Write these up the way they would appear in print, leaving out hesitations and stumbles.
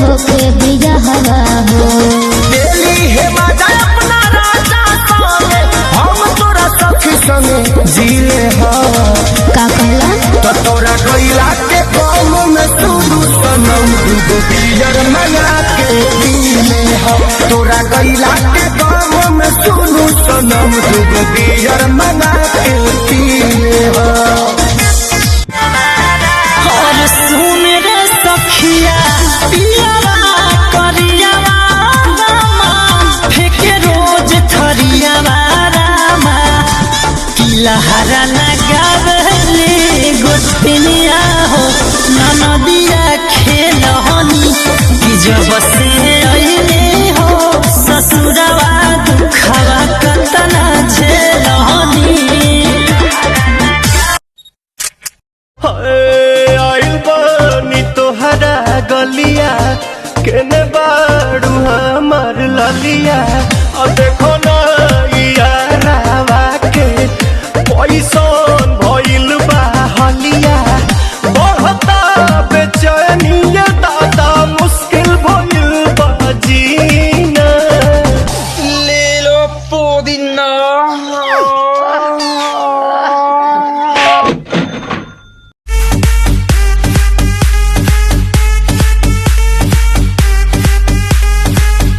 होके बिया हवा हो। दिल्ली है मजा अपना राजा संगे, हम तोरा सखी संगे जीले हवा। का कहला तो तोरा गईला के कौम में सुदू सनम दूगो बियर मंगा के पीले हो। तोरा गईला के कौम में सुदू सनम दूगो बियर मंगा के पीले हो। और सुन रे सखिया पियावा करियावा रामा, फेके रोज थरियावा रामा, किलहरा लगावले गोतनिया हो ननदिया खेलहनी, कि जब से अइले हो ससुरवा दुखवा कतना झेलहनी। आइल बानी तोहरा गलिया, केने बाड़ू हमार ललिया। और देखो ना यारावा के पैसन भइल बा हलिया। बढ़ता बेचैनिया दादा, मुश्किल भइल बा जीना। ले लो पुदीना।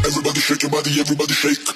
Everybody shake your body, everybody shake.